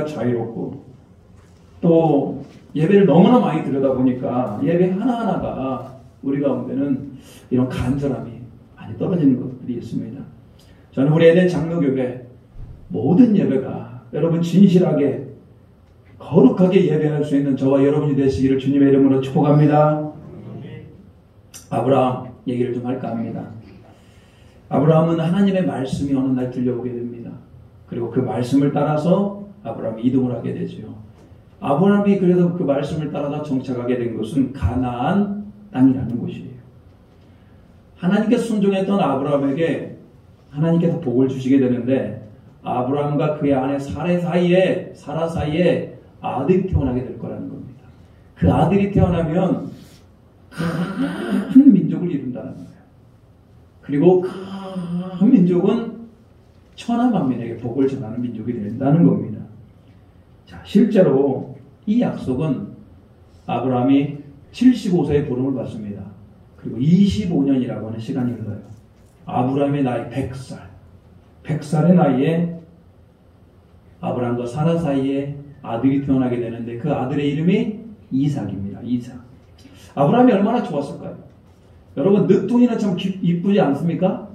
자유롭고 또 예배를 너무나 많이 들여다 보니까 예배 하나하나가 우리 가운데는 이런 간절함이 많이 떨어지는 것들이 있습니다. 저는 우리 에덴 장로교회 모든 예배가 여러분 진실하게 거룩하게 예배할 수 있는 저와 여러분이 되시기를 주님의 이름으로 축복합니다. 아브라함 얘기를 좀 할까 합니다. 아브라함은 하나님의 말씀이 어느 날 들려오게 됩니다. 그리고 그 말씀을 따라서 아브라함이 이동을 하게 되죠. 아브라함이 그래서 그 말씀을 따라서 정착하게 된 곳은 가나안 땅이라는 곳이에요. 하나님께 순종했던 아브라함에게 하나님께서 복을 주시게 되는데 아브라함과 그의 아내 사라 사이에 아들이 태어나게 될 거라는 겁니다. 그 아들이 태어나면 큰 민족을 이룬다는 거예요. 그리고 큰 민족은 천하 만민에게 복을 전하는 민족이 된다는 겁니다. 자, 실제로 이 약속은 아브라함이 75세의 부름을 받습니다. 그리고 25년이라고 하는 시간이 흘러요. 아브라함의 나이 100살. 100살의 나이에 아브라함과 사라 사이에 아들이 태어나게 되는데 그 아들의 이름이 이삭입니다. 이삭. 아브라함이 얼마나 좋았을까요? 여러분 늦둥이는 참 이쁘지 않습니까?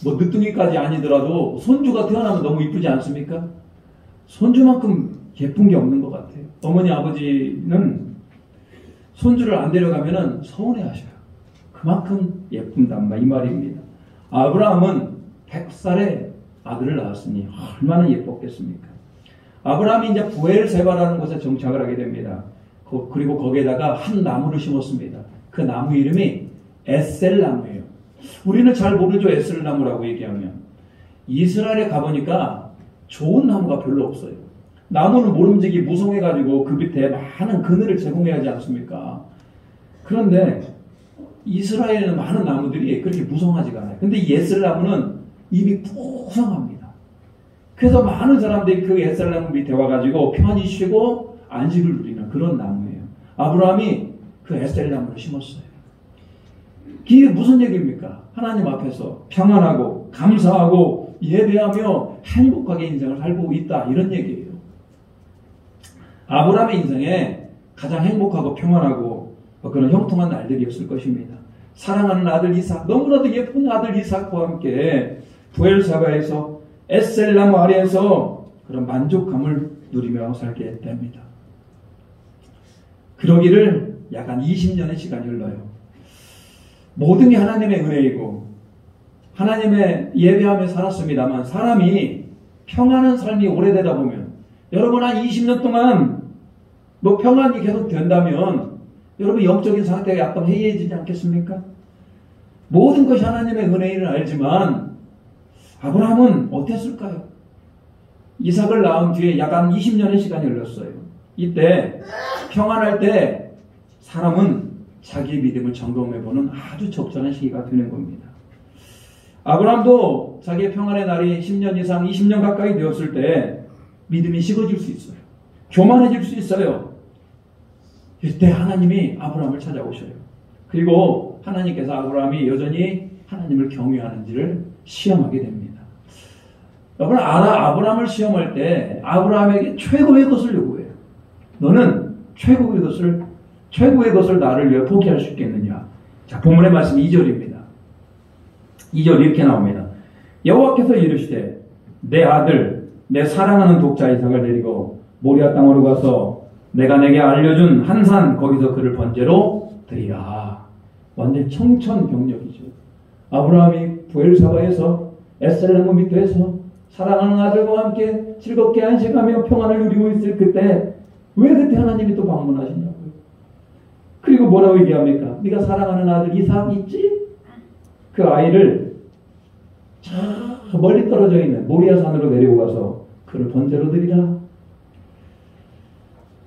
뭐 늦둥이까지 아니더라도 손주가 태어나면 너무 이쁘지 않습니까? 손주만큼 예쁜 게 없는 것 같아요. 어머니 아버지는 손주를 안 데려가면 서운해 하셔요. 그만큼 예쁜다 이 말입니다. 아브라함은 100살에 아들을 낳았으니 얼마나 예뻤겠습니까? 아브라함이 이제 부엘세바라는 곳에 정착을 하게 됩니다. 그리고 거기에다가 한 나무를 심었습니다. 그 나무 이름이 에셀나무예요. 우리는 잘 모르죠. 에셀나무라고 얘기하면. 이스라엘에 가보니까 좋은 나무가 별로 없어요. 나무는 모름지기 무성해가지고 그 밑에 많은 그늘을 제공해야 하지 않습니까? 그런데 이스라엘에는 많은 나무들이 그렇게 무성하지가 않아요. 근데 이 에셀나무는 잎이 풍성합니다. 그래서 많은 사람들이 그 에셀나무 밑에 와가지고 편히 쉬고 안식을 누리는 그런 나무예요. 아브라함이 그 에셀나무를 심었어요. 이게 무슨 얘기입니까? 하나님 앞에서 평안하고 감사하고 예배하며 행복하게 인생을 살고 있다 이런 얘기예요. 아브라함의 인생에 가장 행복하고 평안하고 그런 형통한 날들이었을 것입니다. 사랑하는 아들 이삭, 너무나도 예쁜 아들 이삭과 함께 부엘세바에서 에셀나무 아래에서 그런 만족감을 누리며 살게 됩니다. 그러기를 약 한 20년의 시간이 흘러요. 모든 게 하나님의 은혜이고 하나님의 예배하며 살았습니다만 사람이 평안한 삶이 오래되다 보면 여러분 한 20년 동안 뭐 평안이 계속 된다면 여러분 영적인 상태가 약간 해이해지지 않겠습니까? 모든 것이 하나님의 은혜를 알지만 아브라함은 어땠을까요? 이삭을 낳은 뒤에 약 한 20년의 시간이 흘렀어요. 이때 평안할 때 사람은 자기의 믿음을 점검해보는 아주 적절한 시기가 되는 겁니다. 아브라함도 자기의 평안의 날이 10년 이상 20년 가까이 되었을 때 믿음이 식어질 수 있어요. 교만해질 수 있어요. 이때 하나님이 아브라함을 찾아오셔요. 그리고 하나님께서 아브라함이 여전히 하나님을 경외하는지를 시험하게 됩니다. 여러분 아브라함을 시험할 때 아브라함에게 최고의 것을 요구해요. 너는 최고의 것을 나를 위해 포기할 수 있겠느냐. 자, 본문의 말씀 2절입니다. 2절 이렇게 나옵니다. 여호와께서 이르시되 내 아들 내 사랑하는 독자 이삭을 데리고 모리아 땅으로 가서 내가 내게 알려준 한 산 거기서 그를 번제로 드리라. 완전 청천벽력이죠. 아브라함이 부엘세바에서 에셀나무 밑에서 사랑하는 아들과 함께 즐겁게 안식하며 평안을 누리고 있을 그때 왜 그때 하나님이 또 방문하시냐고요. 그리고 뭐라고 얘기합니까? 네가 사랑하는 아들 이삭 있지? 그 아이를 저 멀리 떨어져 있는 모리아 산으로 내리고 가서 그를 번제로 드리라.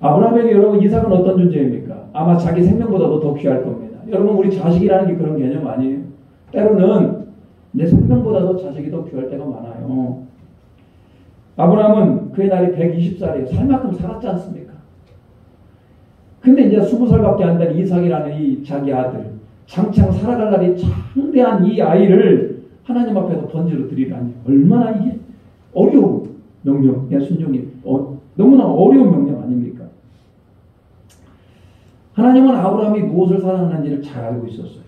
아브라함에게 여러분 이삭은 어떤 존재입니까? 아마 자기 생명보다도 더 귀할 겁니다. 여러분 우리 자식이라는 게 그런 개념 아니에요. 때로는 내 생명보다도 자식이 더 귀할 때가 많아요. 아브라함은 그의 날이 120살이에요. 살 만큼 살았지 않습니까? 근데 이제 20살밖에 안 된 이삭이라는 이 자기 아들, 장창 살아갈 날이 창대한 이 아이를 하나님 앞에서 번제로 드리라니 얼마나 이게 어려운 명령의 순종이 너무나 어려운 명령 아닙니까? 하나님은 아브라함이 무엇을 사랑하는지를 잘 알고 있었어요.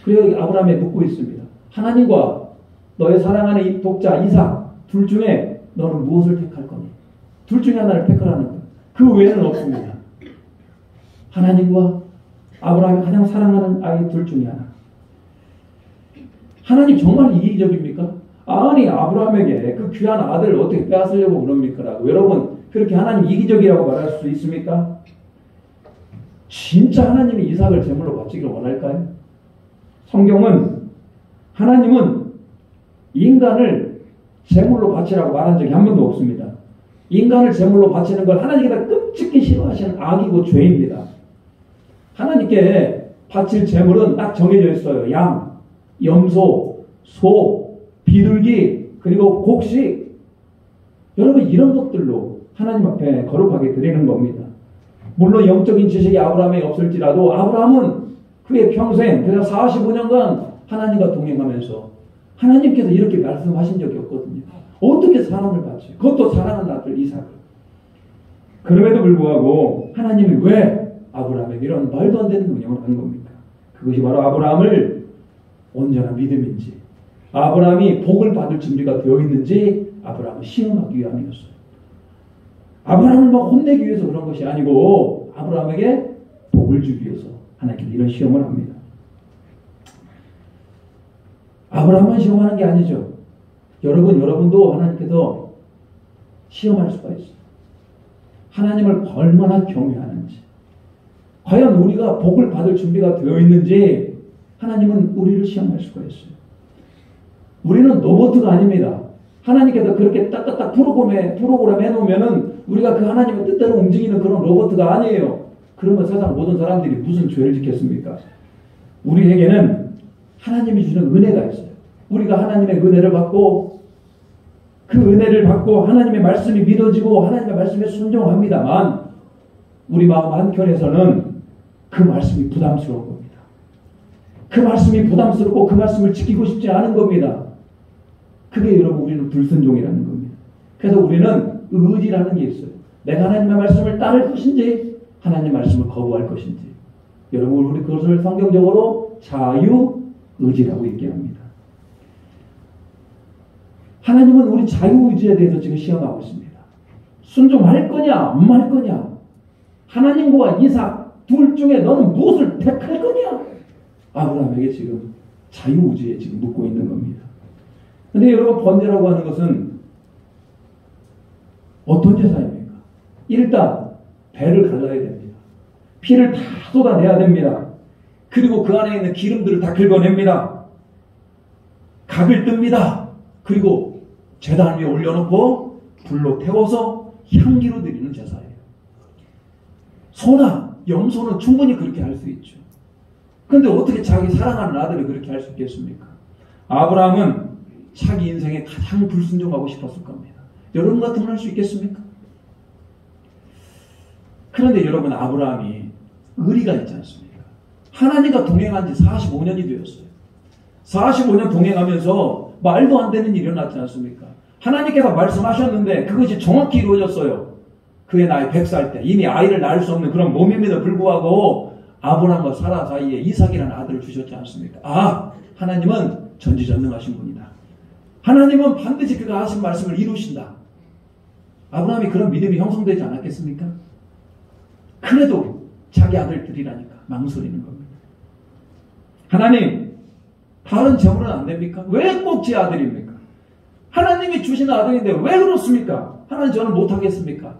그리고 아브라함에 묻고 있습니다. 하나님과 너의 사랑하는 이 독자 이삭 둘 중에 너는 무엇을 택할 거니? 둘 중에 하나를 택하라는 거예요. 그 외에는 없습니다. 하나님과 아브라함이 가장 사랑하는 아이 둘 중에 하나. 하나님 정말 이기적입니까? 아니 아브라함에게 그 귀한 아들을 어떻게 빼앗으려고 그럽니까? 여러분 그렇게 하나님 이기적이라고 말할 수 있습니까? 진짜 하나님이 이삭을 제물로 바치기를 원할까요? 성경은 하나님은 인간을 제물로 바치라고 말한 적이 한 번도 없습니다. 인간을 제물로 바치는 걸 하나님께서 끔찍히 싫어하시는 악이고 죄입니다. 하나님께 바칠 제물은 딱 정해져 있어요. 양, 염소, 소, 비둘기, 그리고 곡식. 여러분 이런 것들로 하나님 앞에 거룩하게 드리는 겁니다. 물론 영적인 지식이 아브라함에 없을지라도 아브라함은 그의 평생, 그래서 45년간 하나님과 동행하면서 하나님께서 이렇게 말씀하신 적이 없거든요. 어떻게 사람을 바쳐요? 그것도 사랑하는 아들 이삭을. 그럼에도 불구하고 하나님이 왜 아브라함에게 이런 말도 안 되는 운영을 하는 겁니까? 그것이 바로 아브라함을 온전한 믿음인지 아브라함이 복을 받을 준비가 되어 있는지 아브라함을 시험하기 위함이었어요. 아브라함을 막 혼내기 위해서 그런 것이 아니고 아브라함에게 복을 주기 위해서 하나님께서 이런 시험을 합니다. 아브라함만 시험하는 게 아니죠. 여러분도 하나님께서 시험할 수가 있어요. 하나님을 얼마나 경외하는지, 과연 우리가 복을 받을 준비가 되어 있는지 하나님은 우리를 시험할 수가 있어요. 우리는 로봇가 아닙니다. 하나님께서 그렇게 딱딱딱 프로그램 해놓으면은 우리가 그 하나님의 뜻대로 움직이는 그런 로봇가 아니에요. 그러면 세상 모든 사람들이 무슨 죄를 짓겠습니까? 우리에게는 하나님이 주는 은혜가 있어요. 우리가 하나님의 은혜를 받고 그 은혜를 받고 하나님의 말씀이 믿어지고 하나님의 말씀에 순종합니다만 우리 마음 한켠에서는 그 말씀이 부담스러운 겁니다. 그 말씀이 부담스럽고 그 말씀을 지키고 싶지 않은 겁니다. 그게 여러분 우리는 불순종이라는 겁니다. 그래서 우리는 의지라는 게 있어요. 내가 하나님의 말씀을 따를 것인지 하나님의 말씀을 거부할 것인지. 여러분 우리 그것을 성경적으로 자유의지라고 얘기합니다. 하나님은 우리 자유의지에 대해서 지금 시험하고 있습니다. 순종할 거냐 안 할 거냐. 하나님과 이삭 둘 중에 너는 무엇을 택할 거냐. 아브라함에게 지금 자유의지에 지금 묻고 있는 겁니다. 근데 여러분 번제라고 하는 것은 어떤 제사입니까? 일단 배를 갈라야 됩니다. 피를 다 쏟아내야 됩니다. 그리고 그 안에 있는 기름들을 다 긁어냅니다. 각을 뜹니다. 그리고 제단 위에 올려놓고 불로 태워서 향기로 드리는 제사예요. 소나 염소는 충분히 그렇게 할 수 있죠. 그런데 어떻게 자기 사랑하는 아들을 그렇게 할 수 있겠습니까? 아브라함은 자기 인생에 가장 불순종하고 싶었을 겁니다. 여러분 같으면 할 수 있겠습니까? 그런데 여러분 아브라함이 의리가 있지 않습니까? 하나님과 동행한 지 45년이 되었어요. 45년 동행하면서 말도 안 되는 일이 일어났지 않습니까? 하나님께서 말씀하셨는데 그것이 정확히 이루어졌어요. 그의 나이 100살 때 이미 아이를 낳을 수 없는 그런 몸임에도 불구하고 아브라함과 사라 사이에 이삭이라는 아들을 주셨지 않습니까? 아, 하나님은 전지전능하신 분이다. 하나님은 반드시 그가 하신 말씀을 이루신다. 아브라함이 그런 믿음이 형성되지 않았겠습니까? 그래도 자기 아들 드리라니까 망설이는 겁니다. 하나님, 다른 제물은 안 됩니까? 왜 꼭 제 아들입니까? 하나님이 주신 아들인데 왜 그렇습니까? 하나님 저는 못하겠습니까?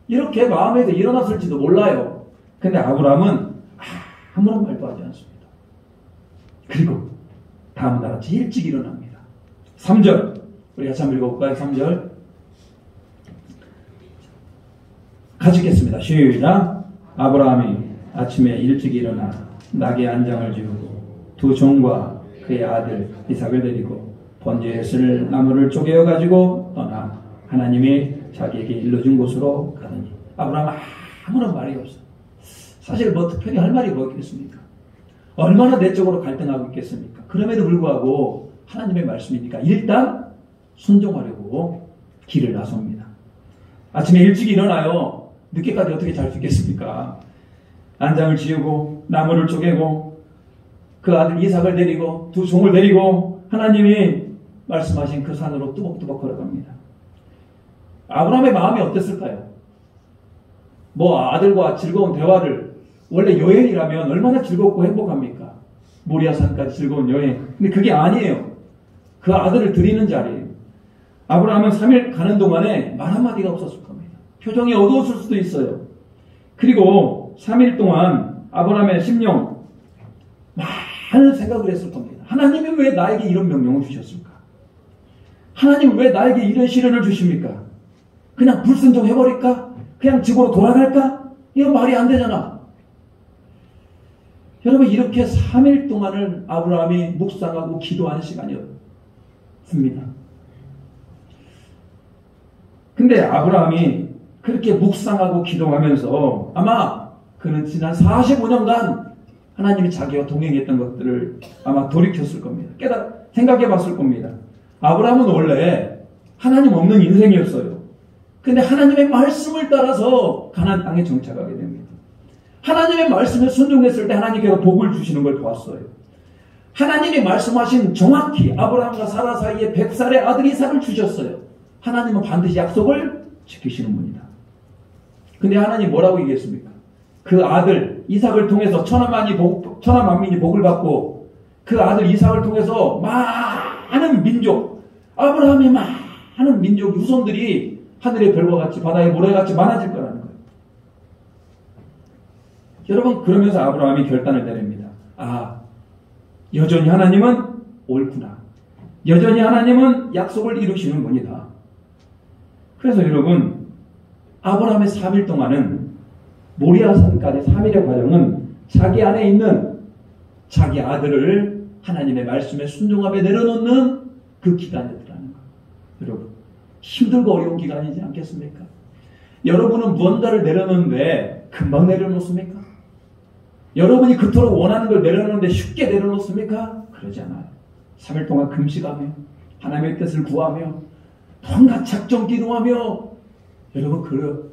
이렇게 마음에서 일어났을지도 몰라요. 근데 아브라함은 아무런 말도 하지 않습니다. 그리고 다음 날 아침 일찍 일어납니다. 3절 우리 같이 한번 읽어볼까요? 3절 같이 읽겠습니다. 시작. 아브라함이 아침에 일찍 일어나 낙의 안장을 지우고 두 종과 그의 아들 이삭을 데리고 번제에 쓸 나무를 쪼개어 가지고 떠나 하나님이 자기에게 일러준 곳으로 가더니 아브라함은 아무런 말이 없어요. 사실 뭐 특별히 할 말이 뭐겠습니까? 얼마나 내적으로 갈등하고 있겠습니까? 그럼에도 불구하고 하나님의 말씀이니까 일단 순종하려고 길을 나섭니다. 아침에 일찍 일어나요. 늦게까지 어떻게 잘 수 있겠습니까? 안장을 지우고 나무를 쪼개고 그 아들 이삭을 데리고 두 종을 데리고 하나님이 말씀하신 그 산으로 뚜벅뚜벅 걸어갑니다. 아브라함의 마음이 어땠을까요? 아들과 즐거운 대화를, 원래 여행이라면 얼마나 즐겁고 행복합니까? 모리아산까지 즐거운 여행. 근데 그게 아니에요. 그 아들을 드리는 자리예요. 아브라함은 3일 가는 동안에 말 한마디가 없었을 겁니다. 표정이 어두웠을 수도 있어요. 그리고 3일 동안 아브라함의 심령 많은 생각을 했을 겁니다. 하나님이 왜 나에게 이런 명령을 주셨을까? 하나님 왜 나에게 이런 시련을 주십니까? 그냥 불순종해버릴까? 그냥 집으로 돌아갈까? 이건 말이 안 되잖아. 여러분, 이렇게 3일 동안을 아브라함이 묵상하고 기도하는 시간이었습니다. 근데 아브라함이 그렇게 묵상하고 기도하면서 아마 그는 지난 45년간 하나님이 자기와 동행했던 것들을 아마 돌이켰을 겁니다. 생각해 봤을 겁니다. 아브라함은 원래 하나님 없는 인생이었어요. 근데 하나님의 말씀을 따라서 가나안 땅에 정착하게 됩니다. 하나님의 말씀에 순종했을 때 하나님께서 복을 주시는 걸 보았어요. 하나님이 말씀하신 정확히 아브라함과 사라 사이에 100살의 아들 이삭을 주셨어요. 하나님은 반드시 약속을 지키시는 분이다. 근데 하나님 뭐라고 얘기했습니까? 그 아들 이삭을 통해서 천하만민이 복을 받고 그 아들 이삭을 통해서 많은 민족, 아브라함의 많은 민족 후손들이 하늘의 별과 같이 바다의 모래같이 많아질 거라는 거예요. 여러분, 그러면서 아브라함이 결단을 내립니다. 여전히 하나님은 옳구나. 여전히 하나님은 약속을 이루시는 분이다. 그래서 여러분, 아브라함의 3일 동안은 모리아산까지 3일의 과정은 자기 안에 있는 자기 아들을 하나님의 말씀에 순종하며 내려놓는 그 기간이었다는 거예요. 여러분, 힘들고 어려운 기간이지 않겠습니까? 여러분은 무언가를 내려놓는데 금방 내려놓습니까? 여러분이 그토록 원하는 걸 내려놓는데 쉽게 내려놓습니까? 그러지 않아요. 3일 동안 금식하며 하나님의 뜻을 구하며 온갖 작정 기도하며 여러분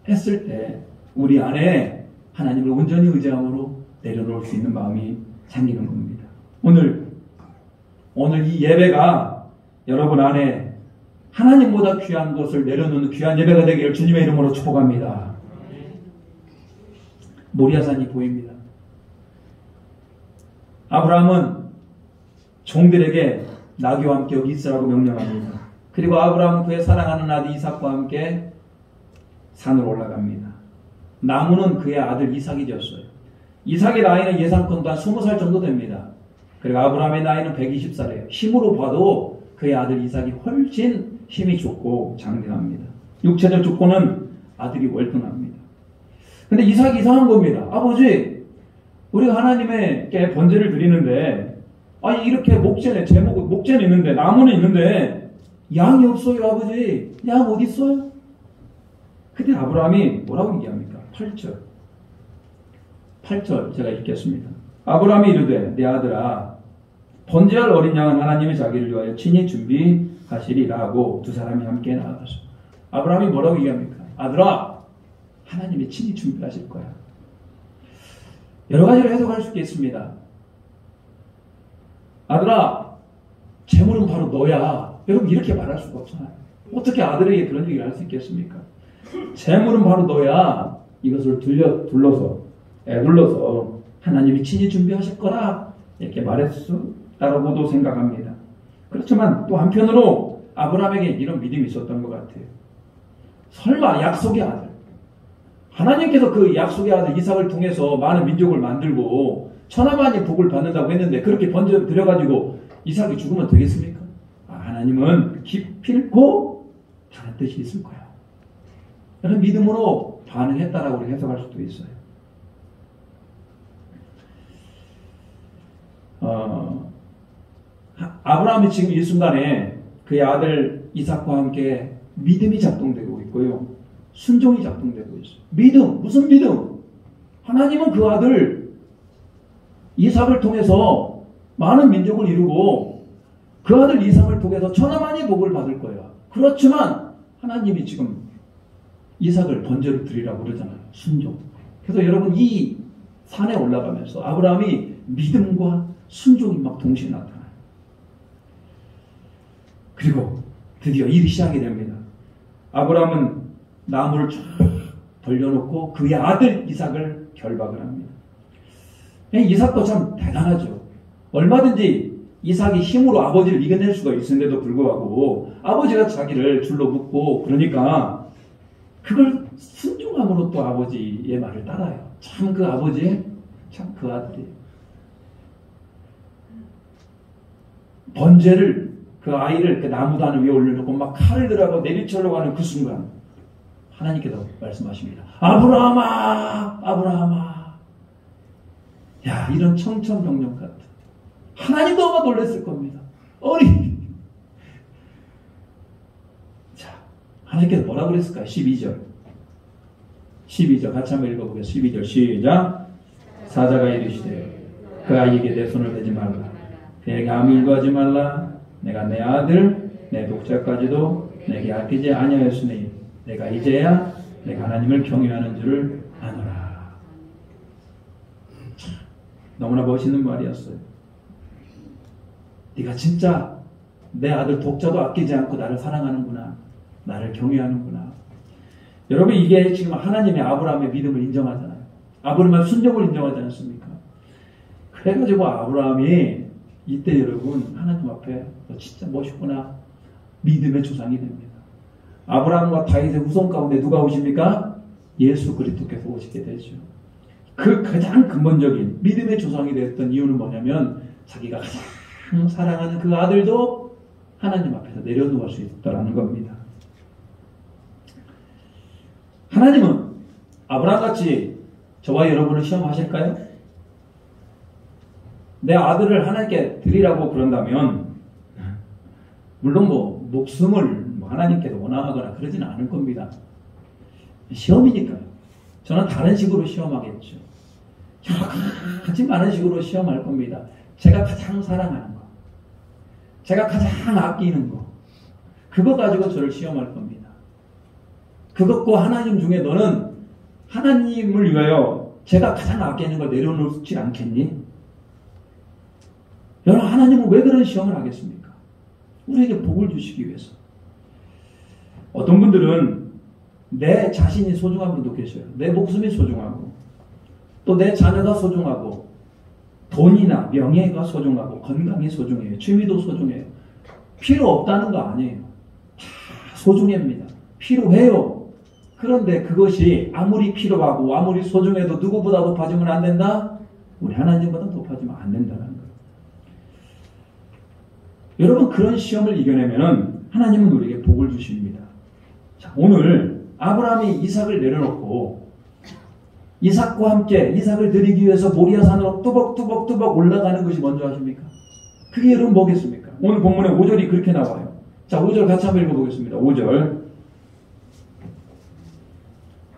했을 때 우리 안에 하나님을 온전히 의지함으로 내려놓을 수 있는 마음이 생기는 겁니다. 오늘 이 예배가 여러분 안에 하나님보다 귀한 것을 내려놓는 귀한 예배가 되기를 주님의 이름으로 축복합니다. 모리아산이 보입니다. 아브라함은 종들에게 나귀와 함께 여기 있으라고 명령합니다. 그리고 아브라함은 그의 사랑하는 아들 이삭과 함께 산으로 올라갑니다. 나무는 그의 아들 이삭이 되었어요. 이삭의 나이는 예상컨대 한 20살 정도 됩니다. 그리고 아브라함의 나이는 120살이에요. 힘으로 봐도 그의 아들 이삭이 훨씬 힘이 좋고 장대합니다. 육체적 조건은 아들이 월등합니다. 근데 이삭이 이상한 겁니다. 아버지, 우리가 하나님께 번제를 드리는데 이렇게 목재는 있는데 나무는 있는데 양이 없어요. 아버지, 양 어디 있어요? 그때 아브라함이 뭐라고 얘기합니까? 8절 제가 읽겠습니다. 아브라함이 이르되 내 아들아, 번제할 어린 양은 하나님의 자기를 위하여 친히 준비하시리라 하고 두 사람이 함께 나아가서 아브라함이 뭐라고 얘기합니까? 아들아, 하나님이 친히 준비하실 거야. 여러 가지로 해석할 수 있겠습니다. 아들아, 재물은 바로 너야. 여러분, 이렇게 말할 수가 없잖아요. 어떻게 아들에게 그런 얘기를 할 수 있겠습니까? 재물은 바로 너야. 이것을 둘러서 하나님이 친히 준비하실 거라 이렇게 말했다라고도 생각합니다. 그렇지만 또 한편으로 아브라함에게 이런 믿음이 있었던 것 같아요. 설마 약속의 아들, 하나님께서 그 약속의 아들 이삭을 통해서 많은 민족을 만들고 천하만이 복을 받는다고 했는데 그렇게 번제를 드려가지고 이삭이 죽으면 되겠습니까? 하나님은 기필코 다른 뜻이 있을 거야. 그런 믿음으로 반응했다라고 해석할 수도 있어요. 아브라함이 지금 이 순간에 그의 아들 이삭과 함께 믿음이 작동되고 있고요. 순종이 작동되고 있어요. 믿음, 무슨 믿음? 하나님은 그 아들 이삭을 통해서 많은 민족을 이루고 그 아들 이삭을 통해서 천하만이 복을 받을 거야. 그렇지만 하나님이 지금 이삭을 번제로 드리라고 그러잖아요. 순종. 그래서 여러분 이 산에 올라가면서 아브라함이 믿음과 순종이 막 동시에 나타나요. 그리고 드디어 일이 시작이 됩니다. 아브라함은 나무를 쫙 벌려놓고 그의 아들 이삭을 결박을 합니다. 이삭도 참 대단하죠. 얼마든지 이삭이 힘으로 아버지를 이겨낼 수가 있는데도 불구하고 아버지가 자기를 줄로 묶고 그러니까 그걸 순종함으로 또 아버지의 말을 따라요. 참 그 아버지, 참 그 아들이 번제를 그 아이를 그 나무단 위에 올려놓고 막 칼을 들어가고 내리치려고 하는 그 순간 하나님께서 말씀하십니다. 아브라함아, 아브라함아. 야, 이런 청천벽력 같은 하나님도 아마 놀랐을 겁니다. 아니, 자, 하나님께서 뭐라고 그랬을까요? 12절 같이 한번 읽어보겠습니다. 12절 시작. 사자가 이르시되 그 아이에게 내 손을 대지 말라. 그에게 아무 일도 하지 말라. 내가 내 아들 내 독자까지도 내게 아끼지 아니하였으니 내가 이제야 내가 하나님을 경외하는 줄을 아노라. 너무나 멋있는 말이었어요. 네가 진짜 내 아들 독자도 아끼지 않고 나를 사랑하는구나. 나를 경외하는구나. 여러분 이게 지금 하나님의 아브라함의 믿음을 인정하잖아요. 아브라함의 순종을 인정하지 않습니까? 그래가지고 아브라함이 이때 여러분 하나님 앞에 너 진짜 멋있구나. 믿음의 조상이 됩니다. 아브라함과 다윗의 후손 가운데 누가 오십니까? 예수 그리스도께서 오시게 되죠. 그 가장 근본적인 믿음의 조상이 되었던 이유는 뭐냐면 자기가 가장 사랑하는 그 아들도 하나님 앞에서 내려놓을 수 있다는 겁니다. 하나님은 아브라함같이 저와 여러분을 시험하실까요? 내 아들을 하나님께 드리라고 그런다면 물론 목숨을 하나님께서 원하거나 그러지는 않을 겁니다. 시험이니까요. 저는 다른 식으로 시험하겠죠. 같이 많은 식으로 시험할 겁니다. 제가 가장 사랑하는 거, 제가 가장 아끼는 거, 그거 가지고 저를 시험할 겁니다. 그것과 하나님 중에 너는 하나님을 위하여 제가 가장 아끼는 걸 내려놓지 않겠니? 여러분 하나님은 왜 그런 시험을 하겠습니까? 우리에게 복을 주시기 위해서. 어떤 분들은 내 자신이 소중한 분도 계셔요. 내 목숨이 소중하고 또 내 자녀가 소중하고 돈이나 명예가 소중하고 건강이 소중해요. 취미도 소중해요. 필요 없다는 거 아니에요. 다 소중합니다. 필요해요. 그런데 그것이 아무리 필요하고 아무리 소중해도 누구보다 높아지면 안 된다? 우리 하나님보다 높아지면 안 된다는 거예요. 여러분 그런 시험을 이겨내면 하나님은 우리에게 복을 주십니다. 자, 오늘 아브라함이 이삭을 내려놓고 이삭과 함께 이삭을 드리기 위해서 모리아산으로 뚜벅뚜벅 올라가는 것이 먼저 하십니까? 그게 여러분 뭐겠습니까? 오늘 본문에 5절이 그렇게 나와요. 자, 5절 같이 한번 읽어보겠습니다. 5절.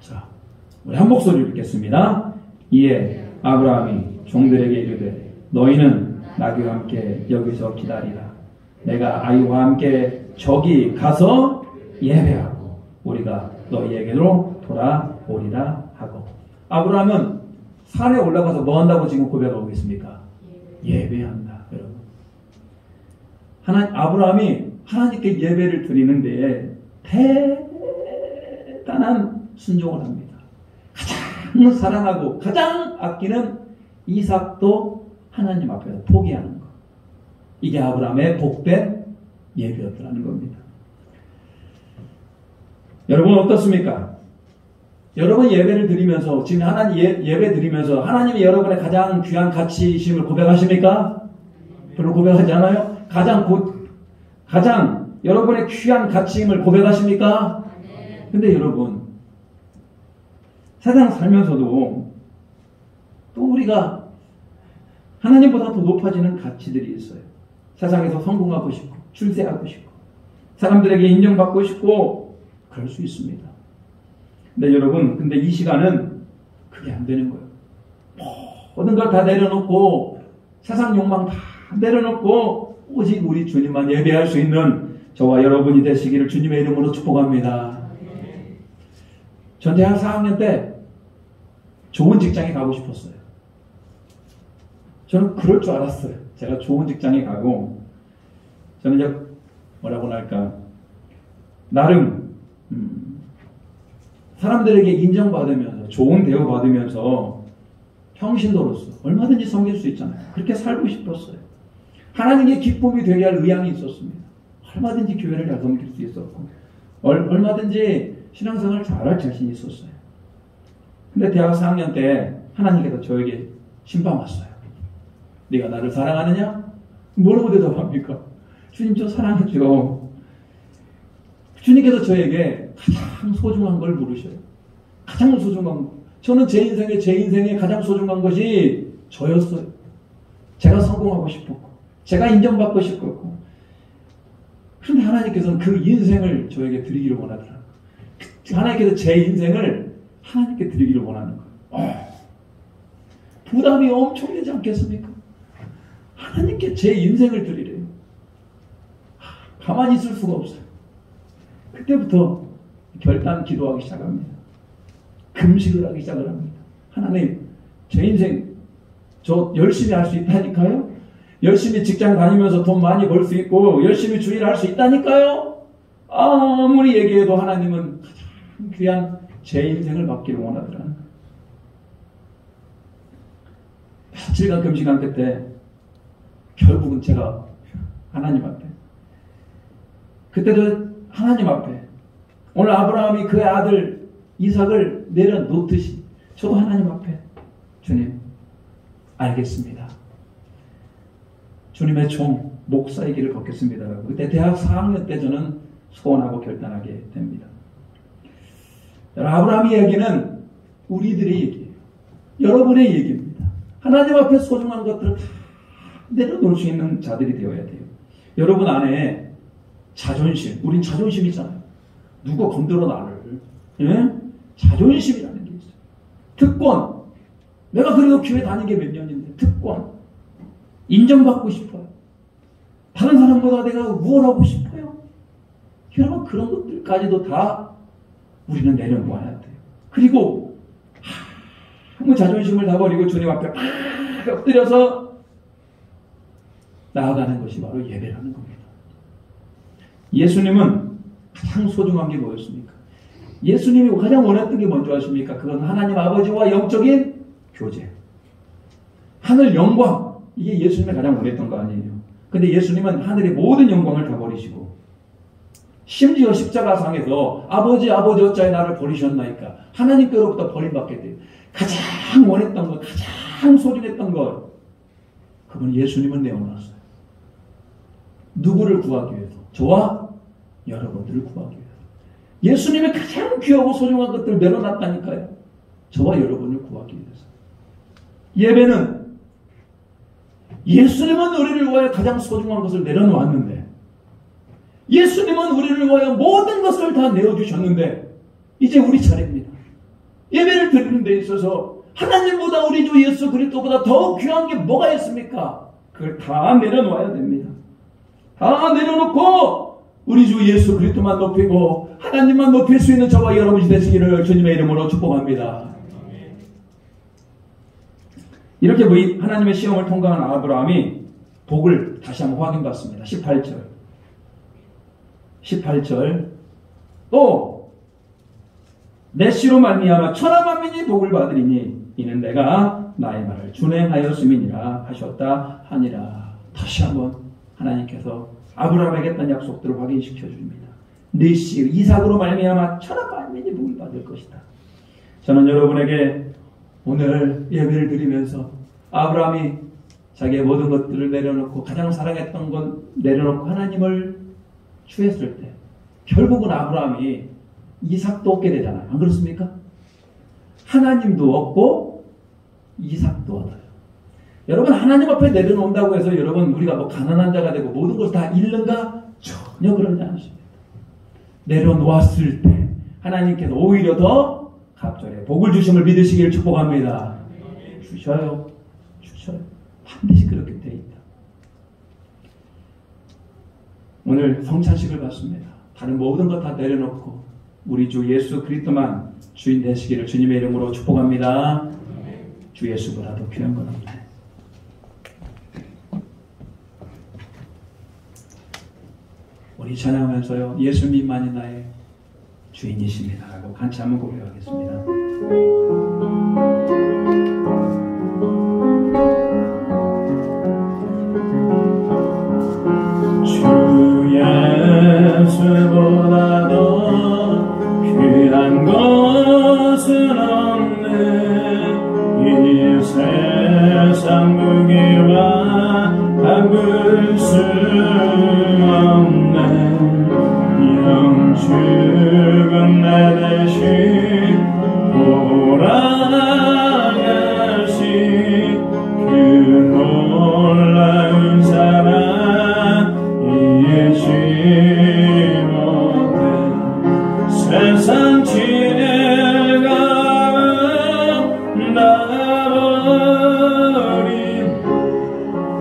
자, 우리 한 목소리 읽겠습니다. 이에 아브라함이 종들에게 이르되 너희는 나귀와 함께 여기서 기다리라. 내가 아이와 함께 저기 가서 예배하고 우리가 너희에게로 돌아오리라 하고. 아브라함은 산에 올라가서 뭐 한다고 지금 고백하고 있습니까? 예배한다. 여러분. 아브라함이 하나님께 예배를 드리는데 대단한 순종을 합니다. 가장 사랑하고 가장 아끼는 이삭도 하나님 앞에서 포기하는 것. 이게 아브라함의 복된 예배였다는 겁니다. 여러분 어떻습니까? 여러분 예배를 드리면서 지금 하나님 예배 드리면서 하나님이 여러분의 가장 귀한 가치이심을 고백하십니까? 별로 고백하지 않아요? 가장 여러분의 귀한 가치임을 고백하십니까? 근데 여러분 세상 살면서도 또 우리가 하나님보다 더 높아지는 가치들이 있어요. 세상에서 성공하고 싶고 출세하고 싶고 사람들에게 인정받고 싶고 그럴 수 있습니다. 근데 여러분 근데 이 시간은 그게 안 되는 거예요. 모든 걸 다 내려놓고 세상 욕망 다 내려놓고 오직 우리 주님만 예배할 수 있는 저와 여러분이 되시기를 주님의 이름으로 축복합니다. 전 대학 4학년 때 좋은 직장에 가고 싶었어요. 저는 그럴 줄 알았어요. 제가 좋은 직장에 가고, 저는 이제 뭐라고 할까, 나름 사람들에게 인정받으면서 좋은 대우 받으면서 평신도로서 얼마든지 섬길 수 있잖아요. 그렇게 살고 싶었어요. 하나님의 기쁨이 되게 할 의향이 있었습니다. 얼마든지 교회를 잘 섬길 수 있었고 얼마든지 신앙생활을 잘할 자신이 있었어요. 근데 대학 4학년 때 하나님께서 저에게 심판 왔어요. 네가 나를 사랑하느냐? 뭐라고 대답합니까? 주님 저 사랑하죠. 주님께서 저에게 가장 소중한 걸 물으셔요. 가장 소중한 거. 저는 제 인생에 가장 소중한 것이 저였어요. 제가 성공하고 싶었고, 제가 인정받고 싶었고. 그런데 하나님께서는 그 인생을 저에게 드리기를 원하더라고요. 하나님께서 제 인생을 하나님께 드리기를 원하는 거예요. 부담이 엄청 되지 않겠습니까? 하나님께 제 인생을 드리래요. 가만히 있을 수가 없어요. 그때부터 결단 기도하기 시작합니다. 금식을 하기 시작을 합니다. 하나님, 제 인생 저 열심히 할 수 있다니까요? 열심히 직장 다니면서 돈 많이 벌 수 있고 열심히 주일을 할 수 있다니까요? 아무리 얘기해도 하나님은 가장 귀한 제 인생을 받기를 원하더라는 거예요. 며칠간 금식한 끝에 결국은 제가 하나님 앞에, 그때도 하나님 앞에, 오늘 아브라함이 그의 아들 이삭을 내려놓듯이 저도 하나님 앞에, 주님 알겠습니다. 주님의 종 목사의 길을 걷겠습니다라고 그때 대학 4학년 때 저는 소원하고 결단하게 됩니다. 아브라함의 얘기는 우리들의 얘기예요. 여러분의 얘기입니다. 하나님 앞에 소중한 것들을 다 내려놓을 수 있는 자들이 되어야 돼요. 여러분 안에 자존심, 우린 자존심이잖아요. 누가 건드려 나를, 예? 자존심이라는 게 있어요. 특권, 내가 그래도 교회 다닌 게 몇 년인데 특권, 인정받고 싶어요. 다른 사람보다 내가 우월하고 싶어요. 여러분 그런 것들까지도 다 우리는 내려놓아야 돼요. 그리고 아무 자존심을 다 버리고 주님 앞에 막 엎드려서 나아가는 것이 바로 예배라는 겁니다. 예수님은 가장 소중한 게 뭐였습니까? 예수님이 가장 원했던 게 뭔지 아십니까? 그건 하나님 아버지와 영적인 교제, 하늘 영광, 이게 예수님이 가장 원했던 거 아니에요. 근데 예수님은 하늘의 모든 영광을 다 버리시고 심지어 십자가상에서 아버지 어찌하여 나를 버리셨나이까, 하나님께로부터 버림받게 돼요. 가장 원했던 것, 가장 소중했던 것, 그건 예수님은 내어놨어요. 누구를 구하기 위해서? 저와 여러분들을 구하기 위해서. 예수님이 가장 귀하고 소중한 것들을 내려놨다니까요. 저와 여러분을 구하기 위해서. 예배는 예수님은 우리를 위하여 가장 소중한 것을 내려놓았는데, 예수님은 우리를 위하여 모든 것을 다 내어주셨는데 이제 우리 차례입니다. 예배를 드리는 데 있어서 하나님보다 우리 주 예수 그리스도보다 더 귀한 게 뭐가 있습니까? 그걸 다 내려놓아야 됩니다. 다 내려놓고 우리 주 예수 그리스도만 높이고 하나님만 높일 수 있는 저와 여러분이 되시기를 주님의 이름으로 축복합니다. 이렇게 하나님의 시험을 통과한 아브라함이 복을 다시 한번 확인받습니다. 18절 또 내 씨로 말미암아 천하 만민이 복을 받으리니 이는 내가 나의 말을 준행하였음이니라 하셨다 하니라. 다시 한번 하나님께서 아브라함에게 했던 약속들을 확인시켜 줍니다. 네 씨 이삭으로 말미암아 천하 만민이 복을 받을 것이다. 저는 여러분에게 오늘 예배를 드리면서 아브라함이 자기의 모든 것들을 내려놓고 가장 사랑했던 건 내려놓고 하나님을 취했을 때 결국은 아브라함이 이삭도 얻게 되잖아요. 안 그렇습니까? 하나님도 얻고 이삭도 얻어요. 여러분 하나님 앞에 내려놓는다고 해서 여러분 우리가 뭐 가난한 자가 되고 모든 것을 다 잃는가? 전혀 그러지 않습니다. 내려놓았을 때 하나님께서 오히려 더 갑절에 복을 주심을 믿으시기를 축복합니다. 주셔요. 반드시 그렇게 돼 있다. 오늘 성찬식을 받습니다. 다른 모든 것 다 내려놓고 우리 주 예수 그리스도만 주인 되시기를 주님의 이름으로 축복합니다. 주 예수보다 더 귀한 건 없네. 우리 찬양하면서요, 예수님만이 나의 주인이십니다 라고 같이 한번 고백하겠습니다. 주 예수보다 더 귀한 것은 없네. 이 세상 무게와 바꿀 수 없네. 영죽은 내 대신 돌아가신 그 놀라운 사랑 이해지 못해. 세상 지내가는 나버린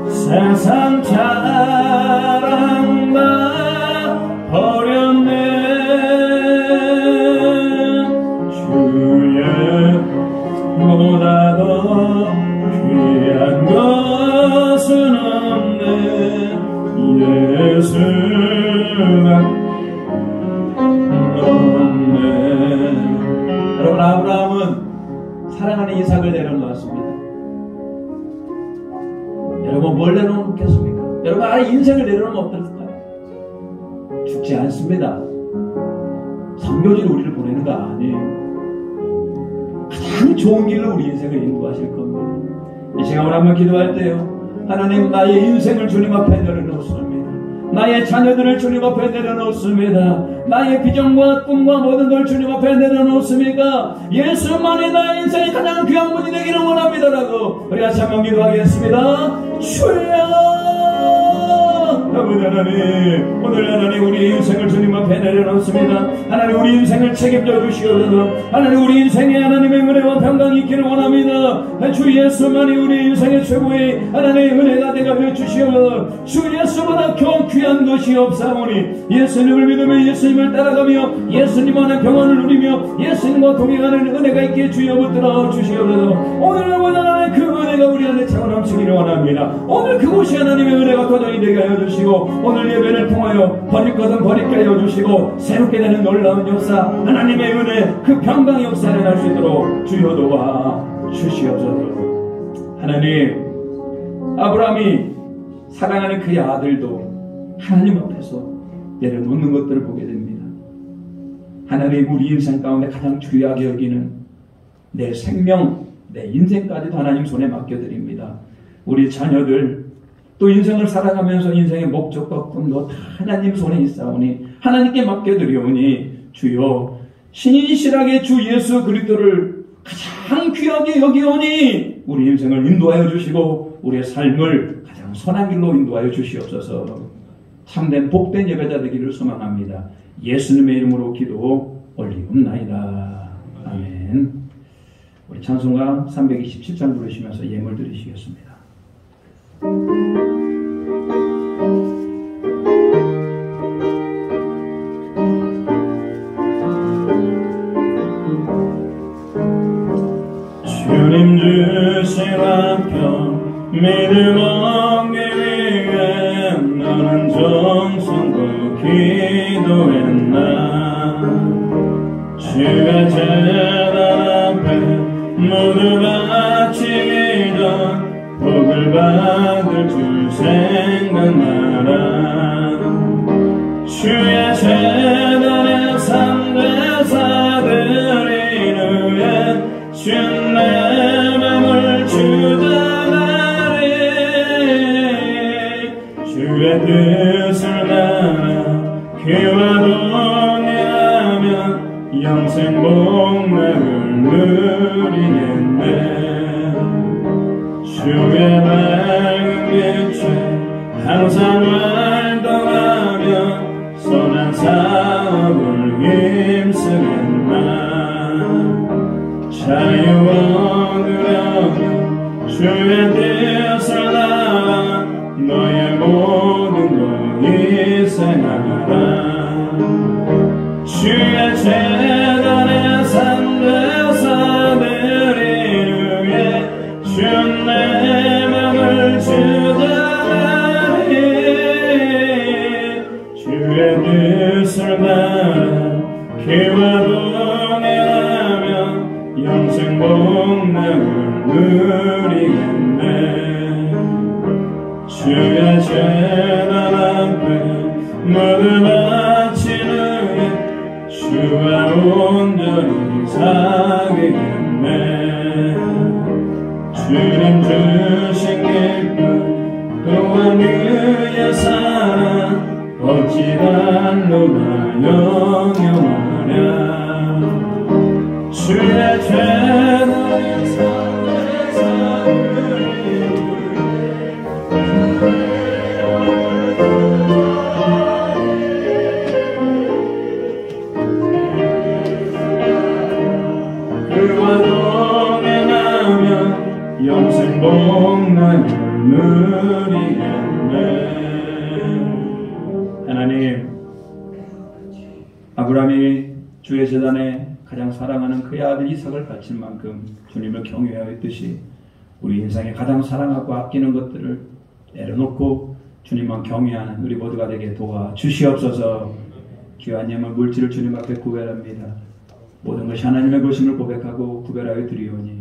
세상 자랑 다 버렸네. 주의 보다 더 귀한 것은 없네. 예수가 없네. 여러분, 아브라함은 사랑하는 이삭을 내려놓았습니다. 여러분, 뭘 내려놓겠습니까? 여러분, 아예 인생을 내려놓으면 어떨까요? 죽지 않습니다. 선교지로 우리를 보내는 거 아니에요. 가장 좋은 길로 우리 인생을 인도하실 겁니다. 이 시간을 한번 기도할 때요, 하나님, 나의 인생을 주님 앞에 내려놓습니다. 나의 자녀들을 주님 앞에 내려놓습니다. 나의 비전과 꿈과 모든 걸 주님 앞에 내려놓습니다. 예수만이 나의 인생이 가장 귀한 분이 되기를 원합니다라고 우리 같이 한번 기도하겠습니다. 주여, 아버지 하나님, 오늘 하나님 우리 인생을 주님 앞에 내려놓습니다. 하나님, 우리 인생을 책임져 주시옵소서. 하나님, 우리 인생에 하나님의 은혜와 평강이 있기를 원합니다. 주 예수만이 우리 인생의 최고의 하나님의 은혜가 되게 주시옵소서. 주 예수보다 귀한 것이 없사오니 예수님을 믿으며 예수님을 따라가며 예수님 안에 평안을 누리며 예수님과 동행하는 은혜가 있게 주여 붙들어 주시옵소서. 오늘 하나님 그 은혜가 우리 안에 차고 넘치기를 원합니다. 오늘 그곳이 하나님의 은혜가 도전이 되게 하여 주시고, 오늘 예배를 통하여 버릴 것은 버리게 하여 주시고, 새롭게 되는 놀라운 역사, 하나님의 은혜, 그 평강 역사를 할 수 있도록 주여 도와 주시옵소서. 하나님, 아브라함이 사랑하는 그의 아들도 하나님 앞에서 내려놓는 것들을 보게 됩니다. 하나님, 우리 인생 가운데 가장 중요하게 여기는 내 생명, 내 인생까지도 하나님 손에 맡겨드립니다. 우리 자녀들, 또 인생을 살아가면서 인생의 목적과 꿈도 다 하나님 손에 있사오니 하나님께 맡겨드리오니, 주여 신실하게 주 예수 그리스도를 가장 귀하게 여기오니 우리 인생을 인도하여 주시고 우리의 삶을 가장 선한 길로 인도하여 주시옵소서. 참된 복된 예배자 되기를 소망합니다. 예수님의 이름으로 기도 올리옵나이다. 아멘. 우리 찬송가 327장 부르시면서 예물 드리시겠습니다. 주님 주신 화평 믿음 얻기 위해 너는 정성으로 기도했나. 주의 제단 앞에 모두 바치기 전 복을 받을 줄 생각나라. 주의 제단에 삼대사 드린 후에 주 내 맘을 주장하리. 주의 뜻을 따라 그와 동행하며 영생 복락을 누리겠네. 주의 밝은 빛에 항상 활동하며 선한 사업을 힘쓰겠나. 자유 얻으려면 주의 뜻을 따라 너의 모든 것 희생하라. 주의 재단에 산대사들이 위해 주 내 맘을 주다하니 주의 뜻을 따라 기와 동행하며 영생 복락을 누리겠네. 주의 재단 앞에 모두 바치는 주와 온전히 사귀겠네. 주님 주신 기쁨 또한 그의 사랑 어찌 달로나 영영하랴. 주의 재단에 산대사들이 그와 동행하며 영생 복락을 누리겠네. 하나님, 아브라함이 주의 제단에 가장 사랑하는 그의 아들 이삭을 바칠 만큼 주님을 경외하였듯이 우리 인생에 가장 사랑하고 아끼는 것들을 내려놓고 주님만 경외하는 우리 모두가 되게 도와주시옵소서. 귀한 예물 물질을 주님 앞에 구별합니다. 모든 것이 하나님의 것임을 고백하고 구별하여 드리오니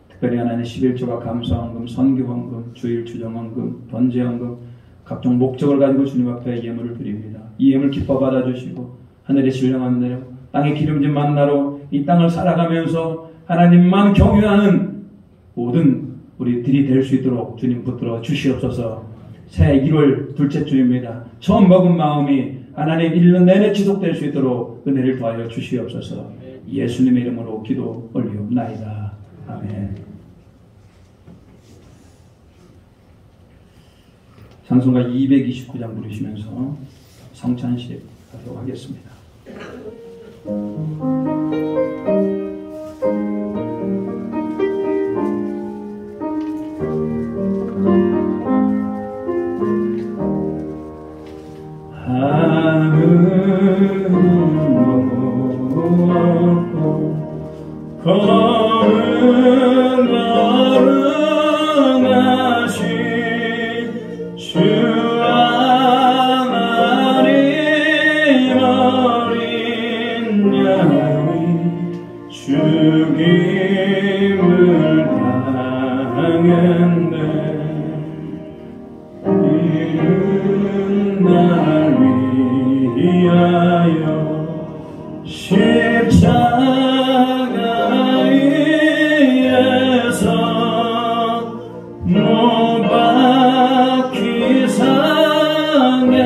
특별히 하나님 11조가 감사헌금, 선교헌금, 주일 추정헌금, 번제헌금 각종 목적을 가지고 주님 앞에 예물을 드립니다. 이 예물 기뻐 받아주시고 하늘의 신령한 대로 땅의 기름진 만나로 이 땅을 살아가면서 하나님만 경유하는 모든 우리들이 될 수 있도록 주님 붙들어 주시옵소서. 새 1월 둘째 주입니다. 처음 먹은 마음이 하나님 1년 내내 지속될 수 있도록 은혜를 더하여 주시옵소서. 예수님의 이름으로 기도 올리옵나이다. 아멘. 찬송가 229장 부르시면서 성찬식 하도록 하겠습니다. 거룩하신 주 하나님 어린 양이 죽임을 당했네. 이른 날 위하여 십자가에서 못 박히 상하느니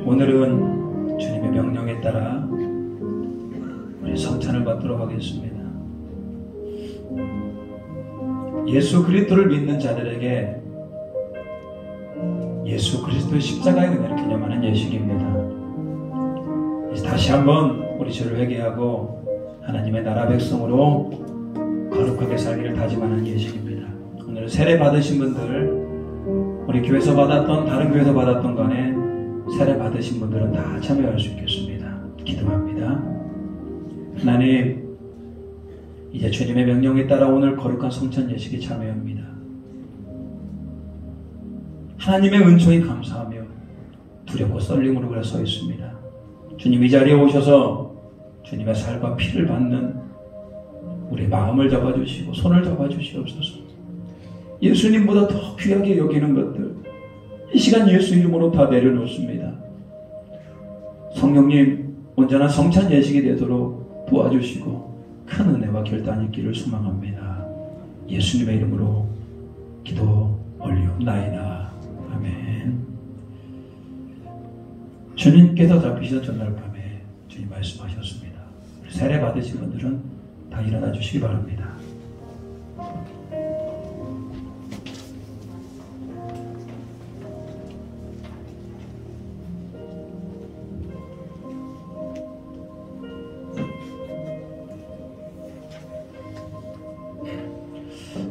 오늘은 주님의 명령에 따라 우리 성찬을 받도록 하겠습니다. 예수 그리스도를 믿는 자들에게 예수 그리스도의 십자가의 은혜를 기념하는 예식입니다. 다시 한번 우리 죄를 회개하고 하나님의 나라 백성으로 거룩하게 살기를 다짐하는 예식입니다. 오늘 세례 받으신 분들, 우리 교회에서 받았던 다른 교회에서 받았던 간에 세례 받으신 분들은 다 참여할 수 있겠습니다. 기도합니다. 하나님, 이제 주님의 명령에 따라 오늘 거룩한 성찬 예식에 참여합니다. 하나님의 은총이 감사하며 두렵고 떨림으로 그래 서 있습니다. 주님 이 자리에 오셔서 주님의 살과 피를 받는 우리 마음을 잡아주시고 손을 잡아주시옵소서. 예수님보다 더 귀하게 여기는 것들 이 시간 예수 이름으로 다 내려놓습니다. 성령님 온전한 성찬 예식이 되도록 도와주시고 큰 은혜와 결단이 있기를 소망합니다. 예수님의 이름으로 기도 올리옵나이다. 아멘. 주님께서 잡히시던 전날 밤에 주님 말씀하셨습니다. 세례 받으신 분들은 다 일어나 주시기 바랍니다.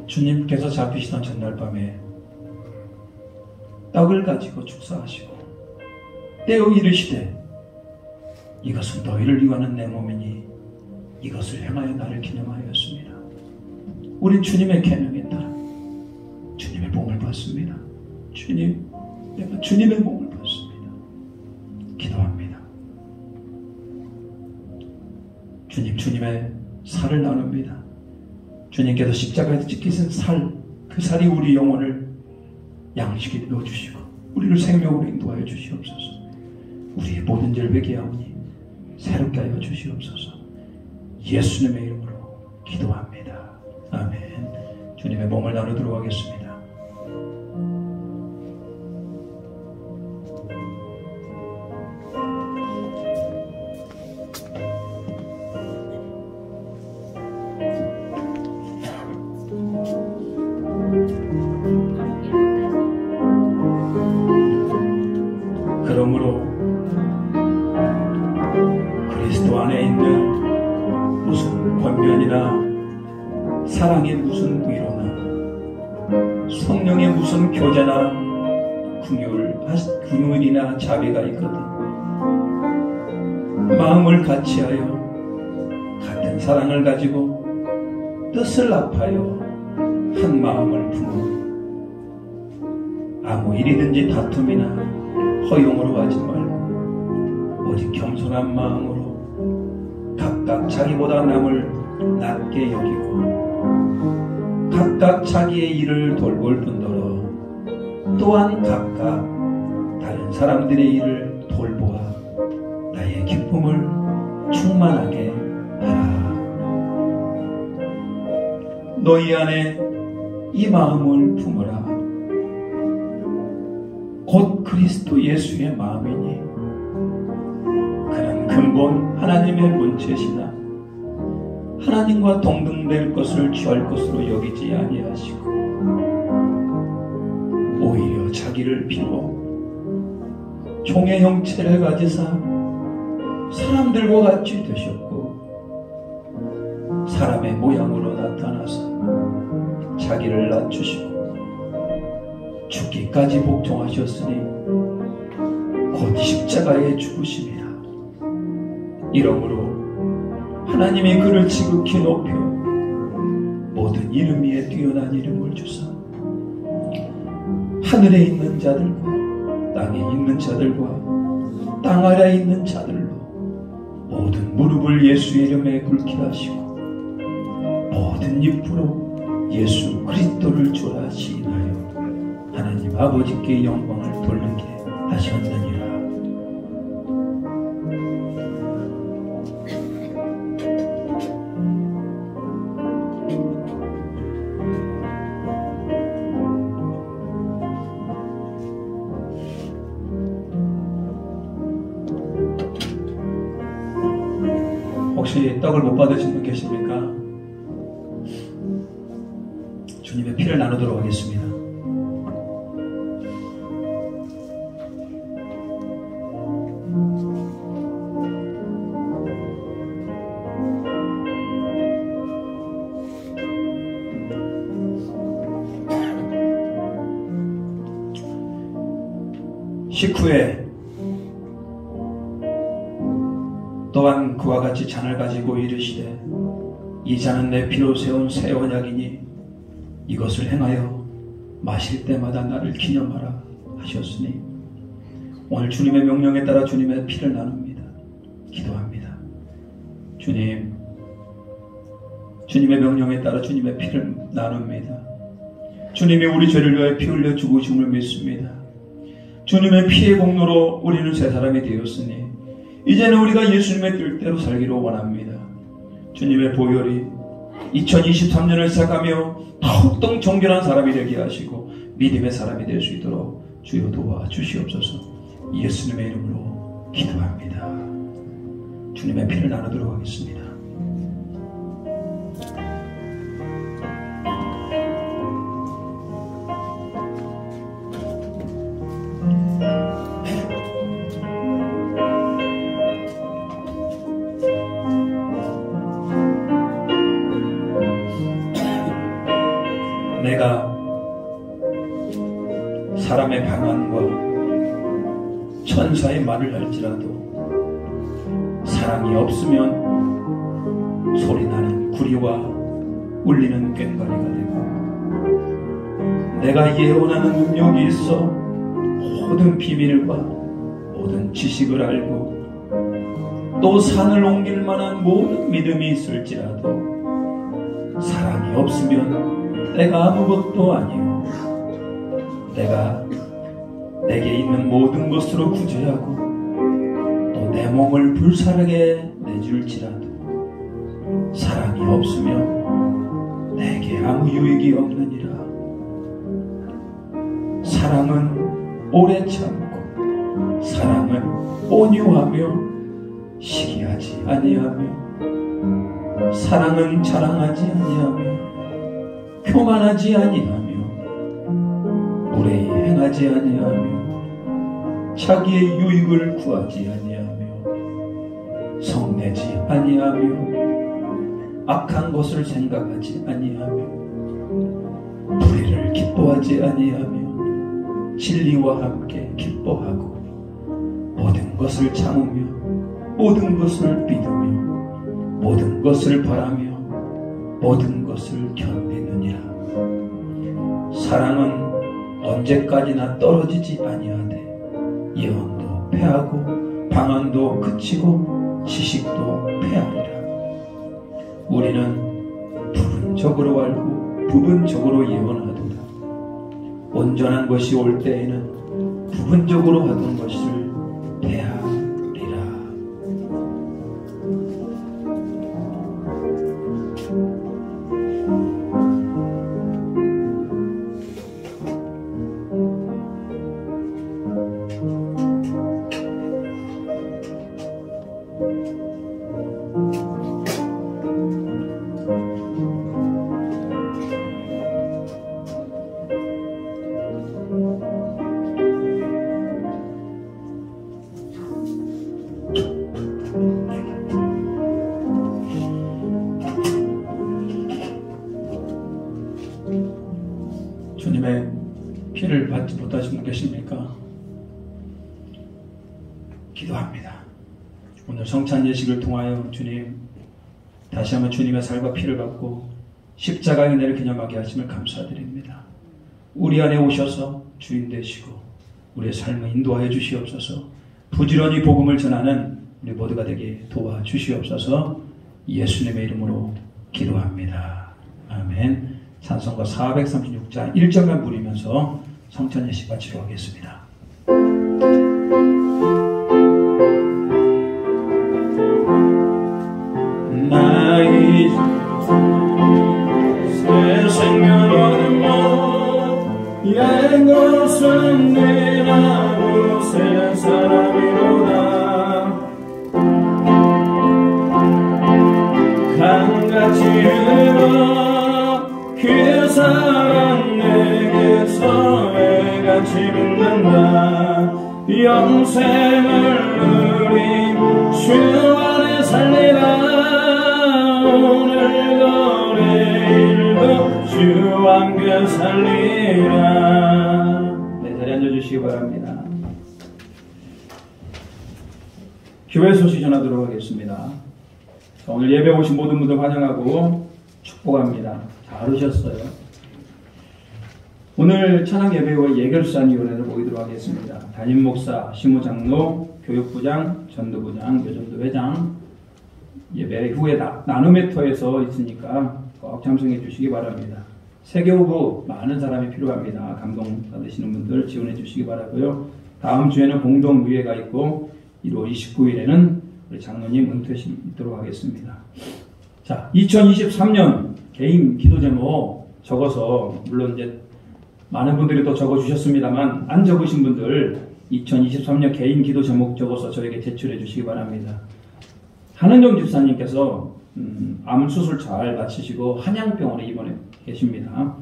주님께서 잡히시던 전날 밤에 떡을 가지고 축사하시고 떼어 이르시되 이것은 너희를 위하는 내 몸이니 이것을 행하여 나를 기념하였습니다. 우린 주님의 계명에 따라 주님의 몸을 받습니다. 주님, 내가 주님의 몸을 받습니다. 기도합니다. 주님의 살을 나눕니다. 주님께서 십자가에서 찢기신 살, 그 살이 우리 영혼을 양식에 넣어주시고 우리를 생명으로 인도하여 주시옵소서. 우리의 모든 죄를 회개하오니 새롭게 하여 주시옵소서. 예수님의 이름으로 기도합니다. 아멘. 주님의 몸을 나누도록 하겠습니다. 그러므로 그리스도 안에 있는 무슨 권면이나 사랑의 무슨 위로나 성령의 무슨 교제나 긍휼이나 자비가 있거든 마음을 같이하여 같은 사랑을 가지고 뜻을 합하여 한 마음을 품어 아무 일이든지 다툼이나 허용으로 하지 말고 오직 겸손한 마음으로 각각 자기보다 남을 낮게 여기고 각각 자기의 일을 돌볼 뿐더러 또한 각각 다른 사람들의 일을 돌보아 나의 기쁨을 충만하게 하라. 너희 안에 이 마음을 품으라. 곧 그리스도 예수의 마음이니 그는 근본 하나님의 본체시나 하나님과 동등될 것을 취할 것으로 여기지 아니하시고 오히려 자기를 비워 종의 형체를 가지사 사람들과 같이 되셨고 사람의 모양으로 나타나서 자기를 낮추시고 죽기까지 복종하셨으니 곧 십자가에 죽으심이라. 이러므로 하나님이 그를 지극히 높여 모든 이름 위에 뛰어난 이름을 주사 하늘에 있는 자들과 땅에 있는 자들과 땅 아래에 있는 자들로 모든 무릎을 예수의 이름에 꿇게 하시고 모든 입으로 예수 그리스도를 주라 시인하여 하나님 아버지께 영광을 돌리게 하셨느니라. 혹시 떡을 못 받으신 분 계십니까? 주님의 피를 나누도록 하겠습니다. 식후에 또한 그와 같이 잔을 가지고 이르시되 이 잔은 내 피로 세운 새 언약이니 이것을 행하여 마실 때마다 나를 기념하라 하셨으니 오늘 주님의 명령에 따라 주님의 피를 나눕니다. 기도합니다. 주님, 주님의 명령에 따라 주님의 피를 나눕니다. 주님이 우리 죄를 위하여 피 흘려 죽으심을 믿습니다. 주님의 피의 공로로 우리는 새 사람이 되었으니 이제는 우리가 예수님의 뜻대로 살기로 원합니다. 주님의 보혈이 2023년을 시작하며 더욱더 정결한 사람이 되게 하시고 믿음의 사람이 될 수 있도록 주여 도와주시옵소서. 예수님의 이름으로 기도합니다. 주님의 피를 나누도록 하겠습니다. 내가 사람의 방언과 천사의 말을 할지라도 사랑이 없으면 소리나는 구리와 울리는 꽹과리가 되고, 내가 예언하는 능력이 있어 모든 비밀과 모든 지식을 알고 또 산을 옮길 만한 모든 믿음이 있을지라도 사랑이 없으면 내가 아무것도 아니요, 내게 있는 모든 것으로 구제하고 또 내 몸을 불사르게 내줄지라도 사랑이 없으면 내게 아무 유익이 없느니라. 사랑은 오래 참고 사랑은 온유하며 시기하지 아니하며 사랑은 자랑하지 아니하며 교만하지 아니하며 무례히 행하지 아니하며 자기의 유익을 구하지 아니하며 성내지 아니하며 악한 것을 생각하지 아니하며 불의를 기뻐하지 아니하며 진리와 함께 기뻐하고 모든 것을 참으며 모든 것을 믿으며 모든 것을 바라며 모든 것을 견디느니라. 사랑은 언제까지나 떨어지지 아니하되 예언도 패하고 방언도 그치고 지식도 패하리라. 우리는 부분적으로 알고 부분적으로 예언하도다. 온전한 것이 올 때에는 부분적으로 하던 것을 패하리라. 주님의 피를 받지 못하신 분 계십니까? 기도합니다. 오늘 성찬 예식을 통하여 주님 다시 한번 주님의 살과 피를 받고 십자가의 은혜를 기념하게 하심을 감사드립니다. 우리 안에 오셔서 주인 되시고 우리의 삶을 인도하여 주시옵소서. 부지런히 복음을 전하는 우리 모두가 되게 도와주시옵소서. 예수님의 이름으로 기도합니다. 아멘. 찬송가 436장 1절만 부르면서 성찬 예식 마치도록 하겠습니다. 나의 새 생명 얻은 것 옛 것은 내나고 새 사람이로다. 강같이 흘러 그 사랑 내게서 애같이 빛난다. 영생을 누린 주 안에 살리라. 오늘도 내일도 주 함께 살리라. 네, 자리에 앉아주시기 바랍니다. 교회 소식 전하도록 하겠습니다. 오늘 예배 오신 모든 분들 환영하고 축복합니다. 잘 오셨어요. 오늘 찬양 예배 후에 예결수산위원회를 모이도록 하겠습니다. 담임 목사, 시무장로, 교육부장, 전도부장, 여전도회장 예배 후에 나눔의 터에서 있으니까 꼭 참석해 주시기 바랍니다. 세교부 많은 사람이 필요합니다. 감동 받으시는 분들 지원해 주시기 바라고요. 다음 주에는 공동의회가 있고 1월 29일에는 우리 장로님 은퇴식 있도록 하겠습니다. 자, 2023년 개인 기도 제목 적어서, 물론 이제 많은 분들이 또 적어주셨습니다만, 안 적으신 분들 2023년 개인 기도 제목 적어서 저에게 제출해 주시기 바랍니다. 한은종 집사님께서 암 수술 잘 마치시고 한양병원에 입원해 계십니다.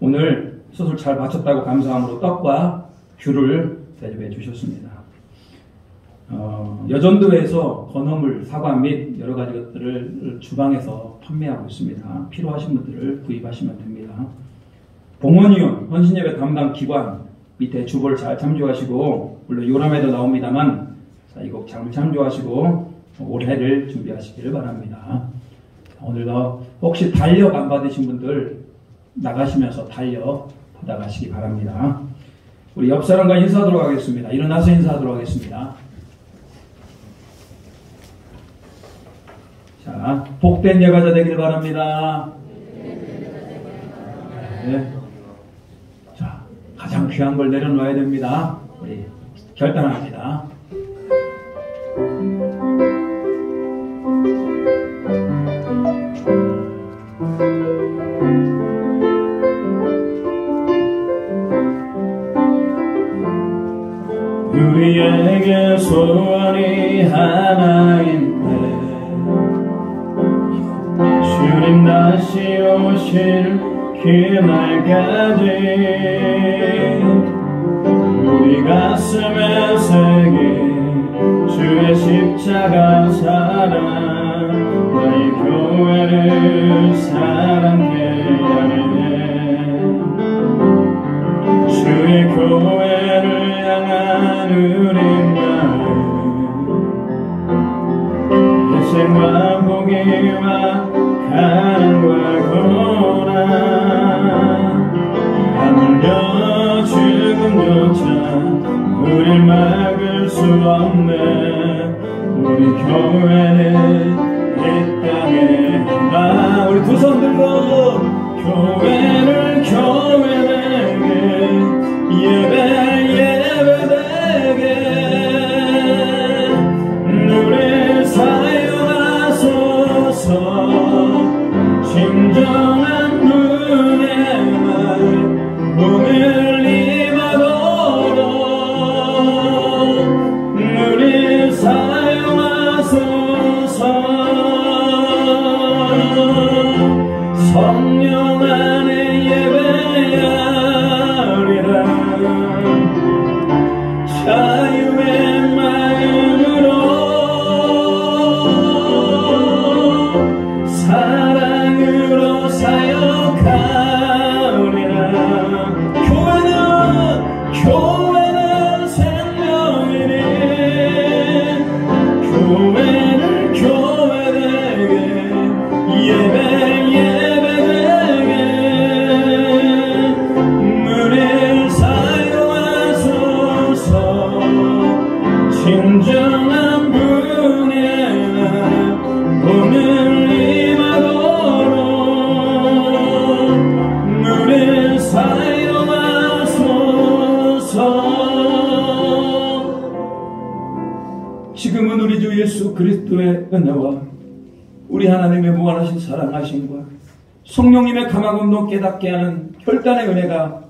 오늘 수술 잘 마쳤다고 감사함으로 떡과 귤을 대접해 주셨습니다. 여전도에서 건어물, 사과 및 여러 가지 것들을 주방에서 판매하고 있습니다. 필요하신 분들을 구입하시면 됩니다. 봉헌위원, 헌신예배 담당 기관 밑에 주보를 잘 참조하시고, 물론 요람에도 나옵니다만 이 곡 잘 참조하시고 올해를 준비하시기를 바랍니다. 오늘도 혹시 달력 안 받으신 분들 나가시면서 달력 받아가시기 바랍니다. 우리 옆 사람과 인사하도록 하겠습니다. 일어나서 인사하도록 하겠습니다. 자, 복된 예배자 되길 바랍니다. 네. 자, 가장 귀한 걸 내려놓아야 됩니다. 우리 결단합니다. 우리에게 소원이 하나인데 주님 다시 오실 그날까지 우리 가슴에 새긴 주의 십자가 사랑, 너희 교회를 사랑케 하네. 주의 교회를 향한 우리 마음, 희생과 포기와 가난과 고난, 하물며 죽음조차 우릴 막을 수 없네. 우리 교회는 이 땅의 희망. 우리 두 손 들고 교회를 교회되게, 예배 예배되게 우리 사용하소서. 진정한 분의 말 오늘 임하도록 우리 사용하소서. 성령 안에 예배하리라. 자유의 마음으로 사랑으로 사역하리라. 교회는 생명이니 교회를 교회되게, 예배 예배되게 우리 사용하소서. 진정한 분의 날 오늘 임하도록 우리 사용하소서. 지금은 우리 주 예수 그리스도의 은혜와 우리 하나님의 무한하신 사랑하심과 성령님의 감화감동 깨닫게 하는 결단의 은혜가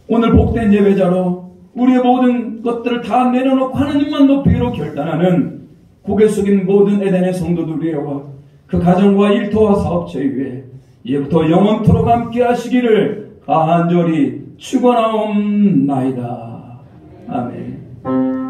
오늘 복된 예배자로 우리의 모든 것들을 다 내려놓고 하나님만 높이기로 결단하는 고개 숙인 모든 에덴의 성도들이와 그 가정과 일터와 사업체 위에 이제부터 영원토록 함께 하시기를 간절히 축원하옵나이다. 아멘.